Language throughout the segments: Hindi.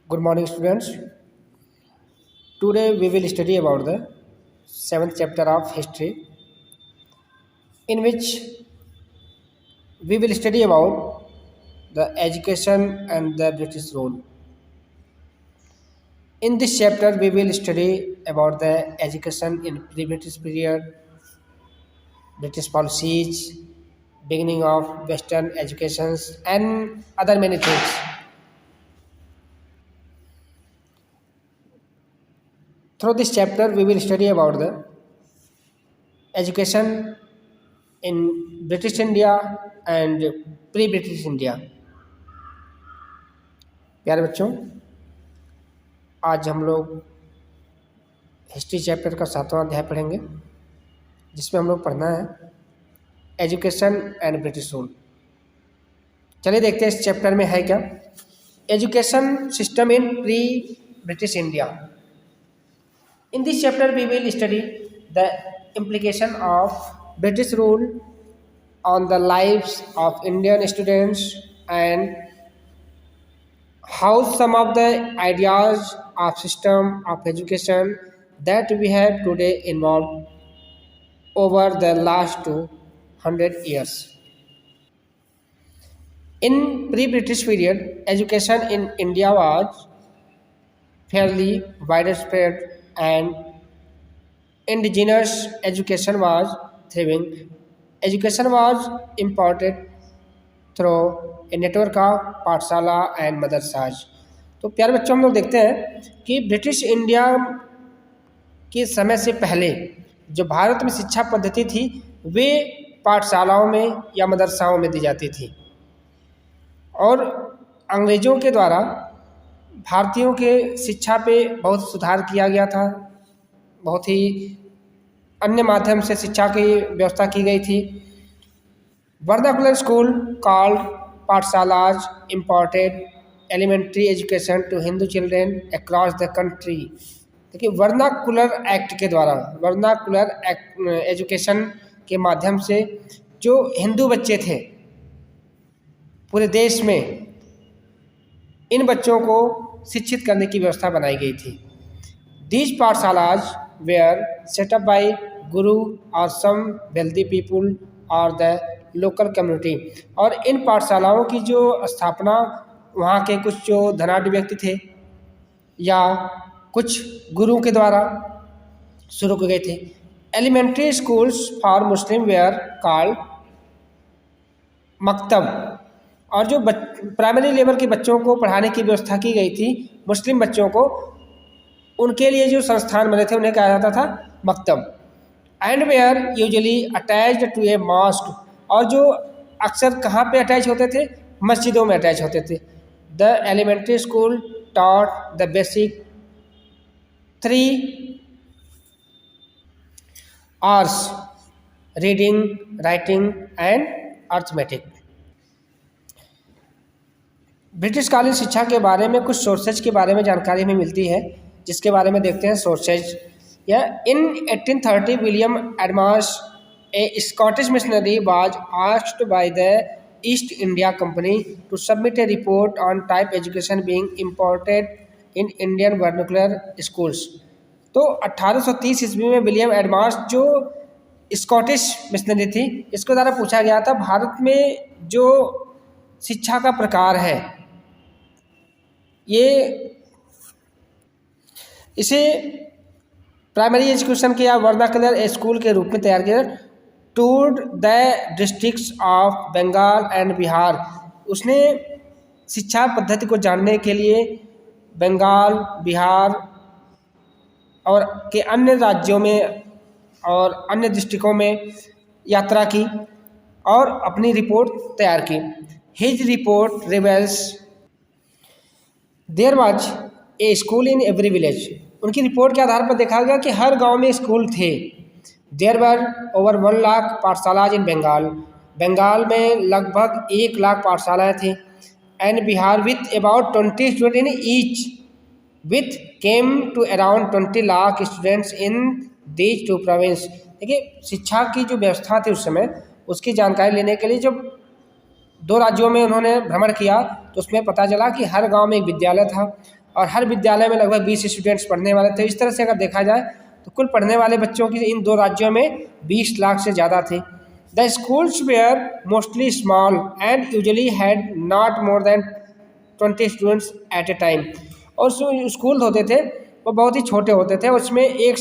Good morning, students. Today we will study about the seventh chapter of history, in which we will study about the education and the British rule. In this chapter, we will study about the education in pre-British period, British policies, beginning of Western educations, and other many things. Through this chapter, we will study about the education in British India and pre-British India. प्यारे बच्चों, आज हम लोग हिस्ट्री चैप्टर का 7वां अध्याय पढ़ेंगे, जिसमें हम लोग पढ़ना है एजुकेशन एंड ब्रिटिश रूल। चलिए देखते हैं इस चैप्टर में है क्या। Education system in pre British India. In this chapter we will study the implication of British rule on the lives of Indian students and how some of the ideas of system of education that we have today evolved over the last 200 years. In pre-British period, education in India was fairly widespread and indigenous education was thriving. Education was imparted through a network of पाठशाला एंड मदरसाज। तो प्यारे बच्चों, हम लोग देखते हैं कि ब्रिटिश इंडिया के समय से पहले जो भारत में शिक्षा पद्धति थी वे पाठशालाओं में या मदरसाओं में दी जाती थी, और अंग्रेज़ों के द्वारा भारतीयों के शिक्षा पे बहुत सुधार किया गया था। बहुत ही अन्य माध्यम से शिक्षा की व्यवस्था की गई थी। Vernacular school called pathshalas imported elementary education to Hindu children across the country. देखिए, वर्नाकुलर एक्ट के द्वारा, वर्नाकुलर एजुकेशन के माध्यम से जो हिंदू बच्चे थे पूरे देश में, इन बच्चों को शिक्षित करने की व्यवस्था बनाई गई थी। These पाठशालाज were set up by guru or some wealthy people or the local community। और इन पाठशालाओं की जो स्थापना वहाँ के कुछ जो धनाढ्य व्यक्ति थे या कुछ गुरु के द्वारा शुरू किए गए थे। Elementary schools for Muslim were called maktab. और जो प्राइमरी लेवल के बच्चों को पढ़ाने की व्यवस्था की गई थी, मुस्लिम बच्चों को, उनके लिए जो संस्थान बने थे उन्हें कहा जाता था मकतब। And were usually attached to a mosque. और जो अक्सर कहाँ पे अटैच होते थे? मस्जिदों में अटैच होते थे। The elementary school taught the basic 3 hours reading, writing and arithmetic. British कालीन शिक्षा के बारे में कुछ सोर्सेज के बारे में जानकारी हमें मिलती है, जिसके बारे में देखते हैं सोर्सेज। या in 1830 William Adams a Scottish missionary was asked by the East India Company to submit a report on type education being imported in Indian vernacular schools. तो 1830 ईस्वी में विलियम एडमास जो स्कॉटिश मिशनरी थी, इसके द्वारा पूछा गया था भारत में जो शिक्षा का प्रकार है इसे प्राइमरी एजुकेशन के या वर्नाकुलर स्कूल के रूप में तैयार किया toured the districts of Bengal and Bihar. उसने शिक्षा पद्धति को जानने के लिए बंगाल, बिहार और के अन्य राज्यों में और अन्य डिस्ट्रिक्टों में यात्रा की और अपनी रिपोर्ट तैयार की। His report reveals there was a school in every village. उनकी रिपोर्ट के आधार पर देखा गया कि हर गांव में स्कूल थे। There were over 1 lakh pathshalas in Bengal. Bengal में लगभग 1 लाख पाठशालाएँ थीं। And Bihar with about 20 student in each with came to around 20 lakh students in these 2 province. देखिए, शिक्षा की जो व्यवस्था थी उस समय, उसकी जानकारी लेने के लिए जब 2 राज्यों में उन्होंने भ्रमण किया तो उसमें पता चला कि हर गांव में एक विद्यालय था और हर विद्यालय में लगभग 20 स्टूडेंट्स पढ़ने वाले थे। इस तरह से अगर देखा जाए तो कुल पढ़ने वाले बच्चों की इन 2 राज्यों में 20 लाख से ज़्यादा थे। The schools were mostly small and usually had not more than 20 students at a time. और जो स्कूल होते थे वो बहुत ही छोटे होते थे, उसमें एक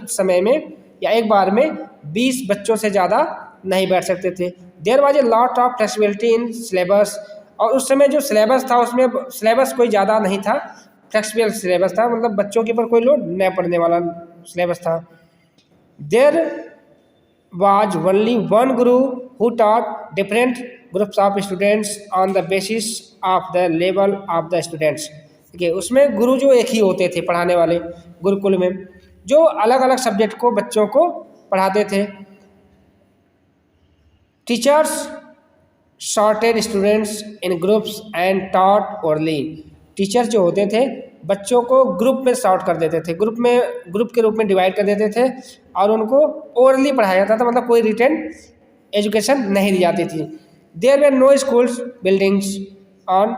समय में या एक बार में 20 बच्चों से ज़्यादा नहीं बैठ सकते थे। There was a lot of flexibility in syllabus, और उस समय जो सिलेबस था उसमें सिलेबस कोई ज़्यादा नहीं था, फ्लेक्सिबल सिलेबस था, मतलब बच्चों के ऊपर कोई लोड न पड़ने वाला सिलेबस था। There was only one Guru who taught different groups of students on the basis of the level of the students. देखिए उसमें गुरु जो एक ही होते थे पढ़ाने वाले गुरुकुल में, जो अलग अलग सब्जेक्ट को बच्चों को पढ़ाते थे। Teachers sorted students in groups and taught orally. Teachers जो होते थे बच्चों को ग्रुप में सॉर्ट कर देते थे, ग्रुप के रूप में डिवाइड कर देते थे और उनको ओरली पढ़ाया जाता था, मतलब कोई रिटन एजुकेशन नहीं दी जाती थी। There were no schools buildings on,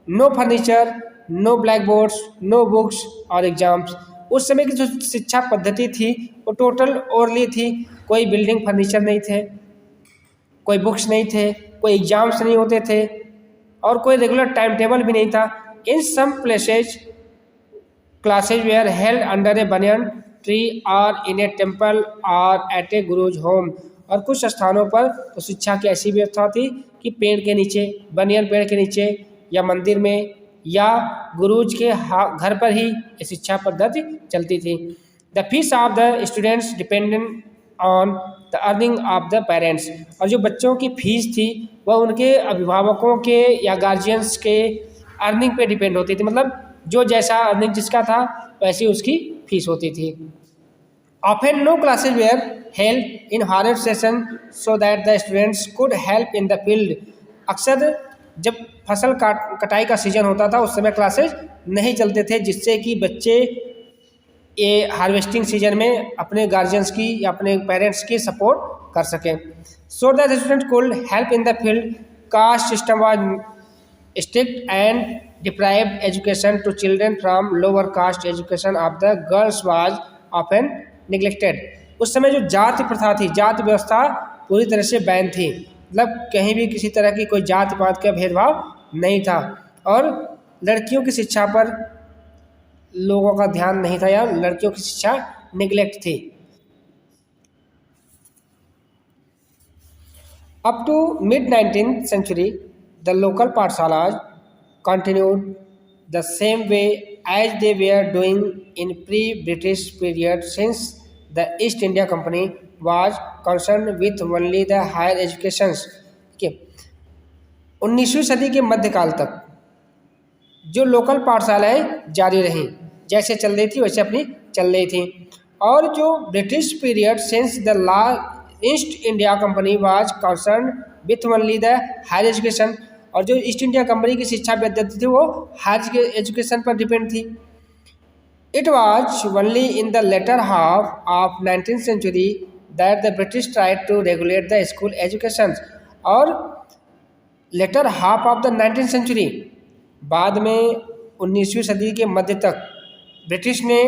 no furniture, no black boards, no books और एग्जाम्स। उस समय की जो शिक्षा पद्धति थी वो टोटल ओरली थी, कोई बिल्डिंग फर्नीचर नहीं थे, कोई बुक्स नहीं थे, कोई एग्जाम्स नहीं होते थे और कोई रेगुलर टाइम टेबल भी नहीं था। In some places classes were held under a banyan tree और इन ए टेम्पल और एट ए गुरुज होम। और कुछ स्थानों पर तो शिक्षा की ऐसी व्यवस्था थी कि पेड़ के नीचे, बनियन पेड़ के नीचे या मंदिर में या गुरुज के घर पर ही ये शिक्षा पद्धति चलती थी। The fees of the students dependent on the earning of the parents. और जो बच्चों की फीस थी वह उनके अभिभावकों के या गार्जियंस के अर्निंग पे डिपेंड होती थी, मतलब जो जैसा अर्निंग जिसका था वैसी उसकी फीस होती थी। Often no classes were held in harvest session so that the students could help in the field. अक्सर जब फसल कटाई का सीजन होता था उस समय क्लासेज नहीं चलते थे, जिससे कि बच्चे ये हार्वेस्टिंग सीजन में अपने गार्जियंस की या अपने पेरेंट्स की सपोर्ट कर सकें। सो that the student could help in the field. Caste system was strict and deprived education to children from lower caste education of the girls was often neglected। उस समय जो जाति प्रथा थी, जाति व्यवस्था पूरी तरह से बैन थी, मतलब कहीं भी किसी तरह की कोई जाति पात का भेदभाव नहीं था और लड़कियों की शिक्षा पर लोगों का ध्यान नहीं था या लड़कियों की शिक्षा निगलेक्ट थी। Up to mid 19th century the local pathshalas continued the same way as they were doing in pre-British period, since the East India Company was concerned with only the higher educations। ठीक है, 19वीं सदी के मध्यकाल तक जो लोकल पाठशालाएं जारी रहीं, जैसे चल रही थी वैसे अपनी चल रही थी, और जो British period since the East India Company was concern with only the higher education. और जो ईस्ट इंडिया कंपनी की शिक्षा पद्धति थी वो हायर एजुकेशन पर डिपेंड थी। It was only in the latter half of 19th century that the British tried to regulate the school education. और latter half of the 19th century, बाद में 19वीं सदी के मध्य तक ब्रिटिश ने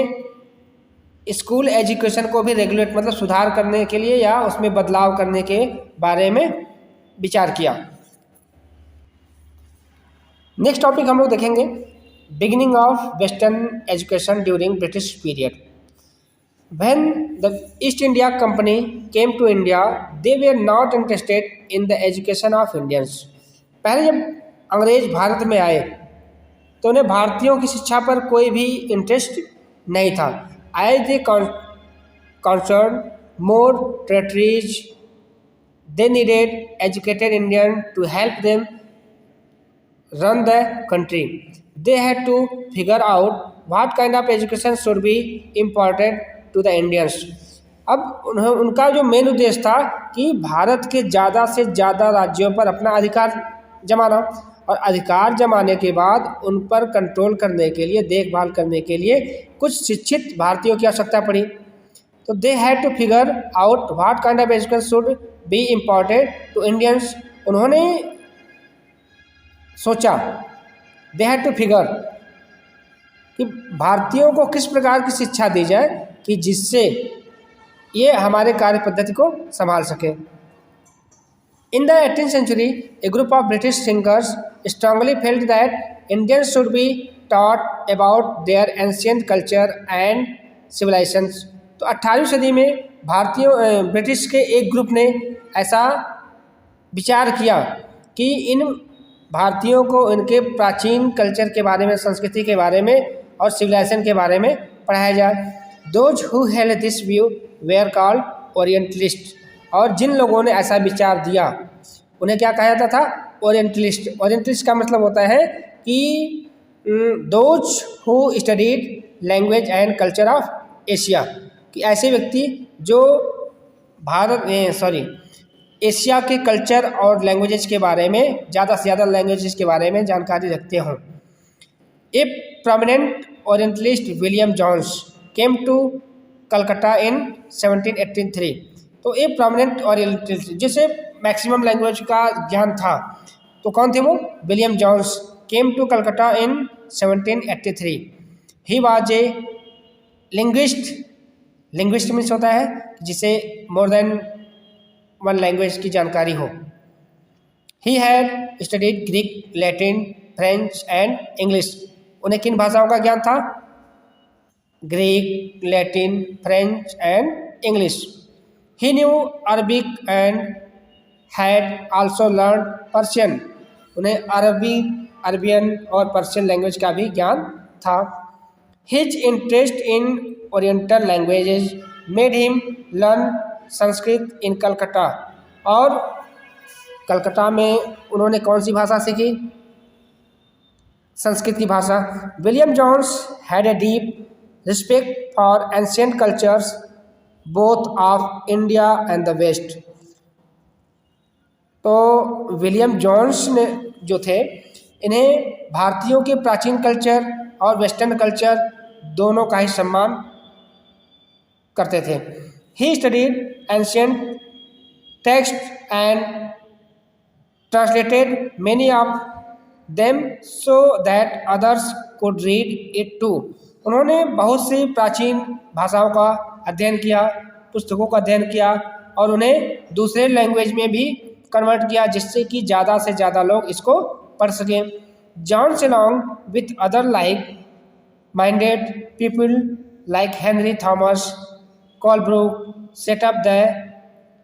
स्कूल एजुकेशन को भी रेगुलेट, मतलब सुधार करने के लिए या उसमें बदलाव करने के बारे में विचार किया। नेक्स्ट टॉपिक हम लोग देखेंगे beginning of western education during British period. When the East India Company came to India they were not interested in the education of Indians. पहले जब अंग्रेज भारत में आए तो उन्हें भारतीयों की शिक्षा पर कोई भी इंटरेस्ट नहीं था। As they concern more territories they needed educated Indian to help them run the country. They had to figure out what kind of education should be imparted to the Indians। अब उनका जो मेन उद्देश्य था कि भारत के ज़्यादा से ज़्यादा राज्यों पर अपना अधिकार जमाना, और अधिकार जमाने के बाद उन पर कंट्रोल करने के लिए, देखभाल करने के लिए कुछ शिक्षित भारतीयों की आवश्यकता पड़ी। तो they had to figure out what kind of education should be imported to Indians. उन्होंने सोचा, दे हैड टू फिगर कि भारतीयों को किस प्रकार की शिक्षा दी जाए कि जिससे ये हमारे कार्य पद्धति को संभाल सके। In the 18th century, a group of British thinkers strongly felt that Indians should be taught about their ancient culture and civilizations। तो 18वीं सदी में भारतीयों ब्रिटिश के एक ग्रुप ने ऐसा विचार किया कि इन भारतीयों को इनके प्राचीन कल्चर के बारे में, संस्कृति के बारे में और सिविलाइजेशन के बारे में पढ़ाया जाए। Those who held this view were called Orientalists। और जिन लोगों ने ऐसा विचार दिया उन्हें क्या कहा जाता था? ओरिएंटलिस्ट। ओरिएंटलिस्ट का मतलब होता है कि those who studied language and culture of Asia, कि ऐसे व्यक्ति जो एशिया के कल्चर और लैंग्वेजेस के बारे में, ज़्यादा से ज़्यादा लैंग्वेजेस के बारे में जानकारी रखते हों। A prominent orientalist William Jones came to Calcutta in 1783। तो ए प्रोमिनेंट ओरिएंटलिस्ट जिसे मैक्सिमम लैंग्वेज का ज्ञान था, तो कौन थे वो? William Jones came to Calcutta in 1783। He was a linguist. Linguist means होता है जिसे मोर देन वन लैंग्वेज की जानकारी हो। He had studied Greek, Latin, French and English. उन्हें किन भाषाओं का ज्ञान था? Greek, Latin, French and English. He knew Arabic and had also learn Persian. उन्हें अरबियन और पर्शियन लैंग्वेज का भी ज्ञान था। His interest in oriental languages made him learn Sanskrit in Calcutta. और कलकत्ता में उन्होंने कौन सी भाषा सीखी? संस्कृत की भाषा। William Jones had a deep respect for ancient cultures both of India and the west. तो विलियम जोन्स ने जो थे, इन्हें भारतीयों के प्राचीन कल्चर और वेस्टर्न कल्चर दोनों का ही सम्मान करते थे। He studied ancient text and translated many of them so that others could read it too. उन्होंने बहुत सी प्राचीन भाषाओं का अध्ययन किया, पुस्तकों का अध्ययन किया और उन्हें दूसरे लैंग्वेज में भी कन्वर्ट किया, जिससे कि ज़्यादा से ज़्यादा लोग इसको पढ़ सकें। John along with other like minded people like Henry Thomas Colebrooke set up the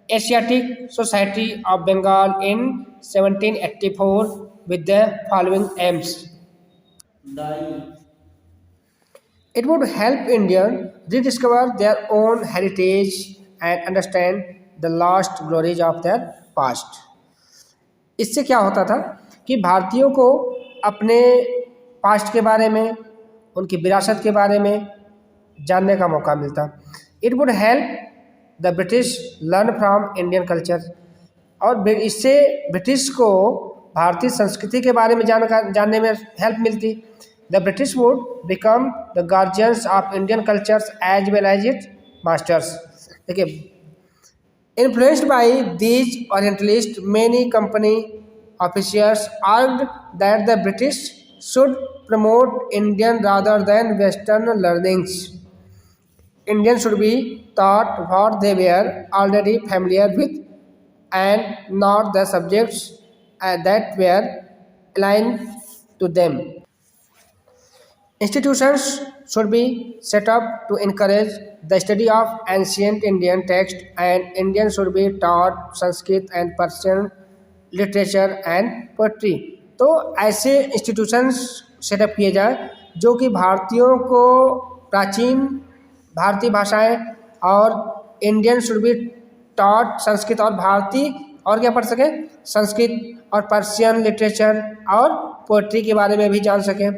Asiatic Society of Bengal in 1784 with the following aims. It would help Indians rediscover their own heritage and understand the lost glories of their past. इससे क्या होता था कि भारतीयों को अपने पास्ट के बारे में, उनकी विरासत के बारे में जानने का मौका मिलता। It would help the British learn from Indian culture। और इससे ब्रिटिश को भारतीय संस्कृति के बारे में जानने में हेल्प मिलती। The British would become the guardians of Indian cultures as well as its masters. देखिए, influenced by these orientalist many company officers argued that the British should promote Indian rather than western learnings. Indian should be taught what they were already familiar with and not the subjects that were aligned to them. Institutions should be set up to encourage the study of ancient Indian texts, and Indians should be taught Sanskrit and Persian literature and poetry। तो ऐसे इंस्टीट्यूशंस सेटअप किए जाए जो कि भारतीयों को प्राचीन भारतीय भाषाएं और Indian should be taught Sanskrit और भारतीय और क्या पढ़ सकें, संस्कृत और पर्शियन लिटरेचर और पोइट्री के बारे में भी जान सकें।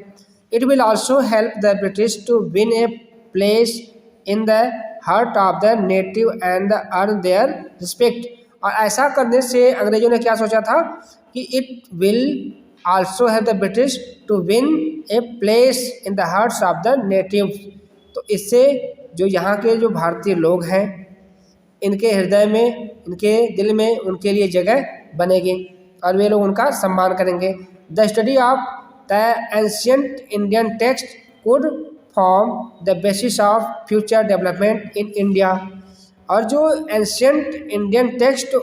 It will also help the British to win a place in the heart of the native and earn their respect. और ऐसा करने से अंग्रेजों ने क्या सोचा था कि it will also help the British to win a place in the hearts of the native. तो इससे जो यहाँ के जो भारतीय लोग हैं, इनके हृदय में, इनके दिल में उनके लिए जगह बनेगी और वे लोग उनका सम्मान करेंगे। The study of the ancient Indian text could form the basis of future development in India. और जो एंशियंट इंडियन टेक्स्ट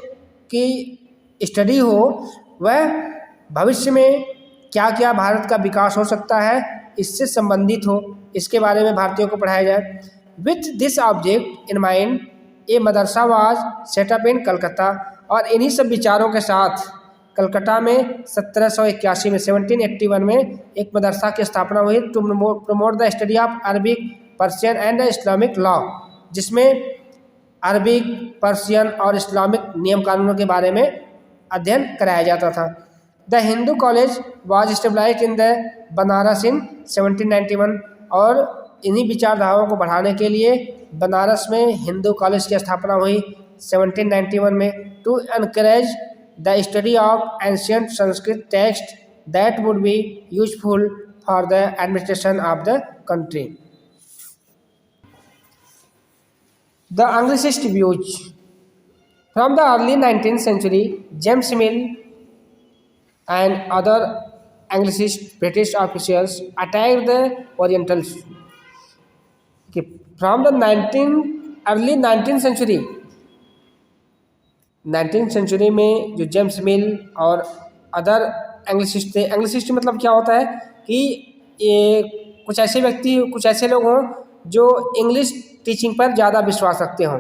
की स्टडी हो वह भविष्य में क्या क्या भारत का विकास हो सकता है इससे संबंधित हो, इसके बारे में भारतीयों को पढ़ाया जाए। With this object in mind a madrasa was set up in Calcutta. और इन्हीं सब विचारों के साथ कलकत्ता में 1781 में 1781 में एक मदरसा की स्थापना हुई to promote the study of Arabic, Persian and Islamic law, जिसमें अरबिक, पर्शियन और इस्लामिक नियम कानूनों के बारे में अध्ययन कराया जाता था। The Hindu college was established in the Banaras in 1791। और इन्हीं विचारधाराओं को बढ़ाने के लिए बनारस में हिंदू कॉलेज की स्थापना हुई 1791 में to encourage the study of ancient Sanskrit text that would be useful for the administration of the country. The Anglicist views. From the early 19th century, James Mill and other Anglicist British officials attacked the Orientals. From the early 19th century, 19th century में जो जेम्स मिल और अदर एंग्लिसिस्ट थे, एंग्लिसिस्ट मतलब क्या होता है कि ये कुछ ऐसे व्यक्ति, कुछ ऐसे लोग हों जो इंग्लिश टीचिंग पर ज़्यादा विश्वास रखते हों।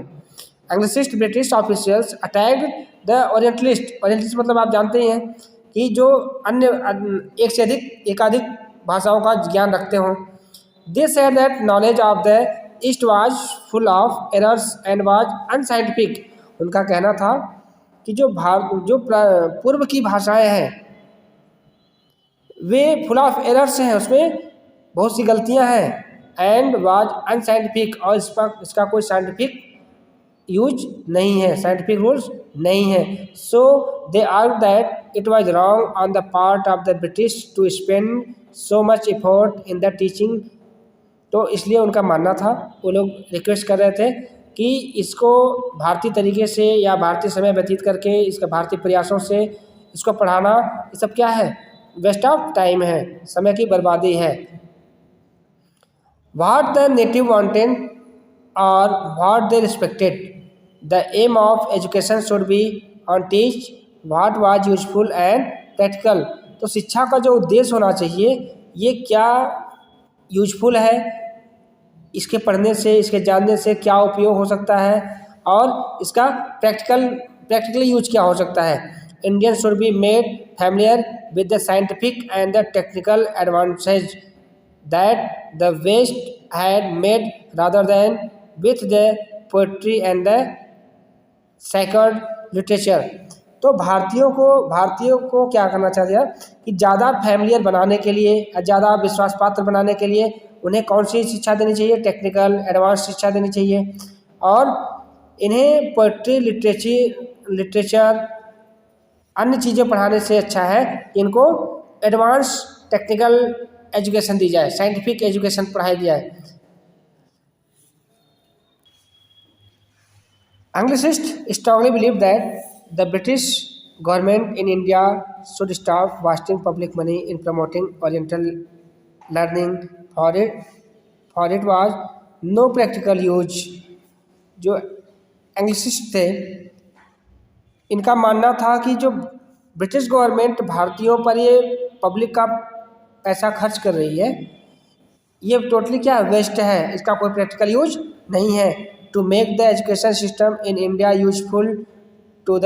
Anglicist British officials attacked the orientalist. Orientalist मतलब आप जानते ही हैं कि जो अन्य एक से अधिक एकाधिक भाषाओं का ज्ञान रखते हों। They said that knowledge of the east was full of errors and was unscientific. उनका कहना था कि जो पूर्व की भाषाएं हैं वे फुल ऑफ एरर्स हैं, उसमें बहुत सी गलतियां हैं, एंड वाज अनसाइंटिफिक, और इसका कोई साइंटिफिक यूज नहीं है, साइंटिफिक रूल्स नहीं है। So they argue that it was wrong on the part of the British to spend so much effort in the teaching. तो इसलिए उनका मानना था, वो लोग रिक्वेस्ट कर रहे थे कि इसको भारतीय तरीके से या भारतीय समय व्यतीत करके, इसका भारतीय प्रयासों से इसको पढ़ाना, ये सब क्या है, वेस्ट ऑफ टाइम है, समय की बर्बादी है। What the native wanted or what they respected, the aim of education should be on teach what was useful and practical। तो शिक्षा का जो उद्देश्य होना चाहिए, ये क्या यूजफुल है, इसके पढ़ने से, इसके जानने से क्या उपयोग हो सकता है, और इसका प्रैक्टिकली यूज क्या हो सकता है। Indian should be made familiar with the scientific and the technical advantage that the West had made rather than with the poetry and the sacred literature। तो भारतीयों को क्या करना चाहिए कि ज़्यादा फैमिलियर बनाने के लिए, ज़्यादा विश्वास पात्र बनाने के लिए उन्हें कौन सी शिक्षा देनी चाहिए, टेक्निकल एडवांस शिक्षा देनी चाहिए, और इन्हें पोएट्री, लिटरेचर अन्य चीज़ें पढ़ाने से अच्छा है इनको एडवांस टेक्निकल एजुकेशन दी जाए, साइंटिफिक एजुकेशन पढ़ाई दी जाए। Anglicists strongly believe that the British government in India should stop wasting public money in promoting Oriental learning, for it was no practical use। जो एंग्लिसिस्ट थे इनका मानना था कि जो ब्रिटिश गवर्नमेंट भारतीयों पर ये पब्लिक का पैसा खर्च कर रही है, ये टोटली क्या वेस्ट है, इसका कोई प्रैक्टिकल यूज नहीं है। To make the education system in India useful to the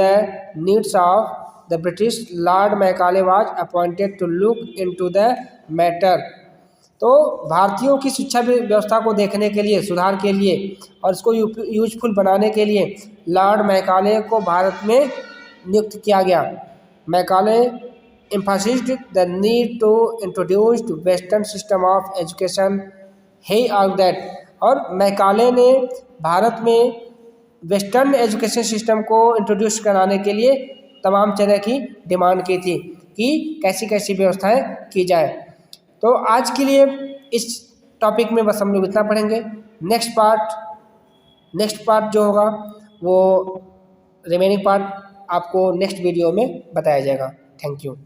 needs of the British, Lord Macaulay was appointed to look into the matter. तो भारतीयों की शिक्षा व्यवस्था को देखने के लिए, सुधार के लिए और इसको यूजफुल बनाने के लिए लॉर्ड मैकाले को भारत में नियुक्त किया गया। Macaulay emphasized the need to introduce western system of education। he argued that, और मैकाले ने भारत में वेस्टर्न एजुकेशन सिस्टम को इंट्रोड्यूस कराने के लिए तमाम तरह की डिमांड की थी कि कैसी कैसी व्यवस्थाएं की जाए। तो आज के लिए इस टॉपिक में बस हम लोग इतना पढ़ेंगे। नेक्स्ट पार्ट जो होगा वो रिमेनिंग पार्ट आपको नेक्स्ट वीडियो में बताया जाएगा। Thank you.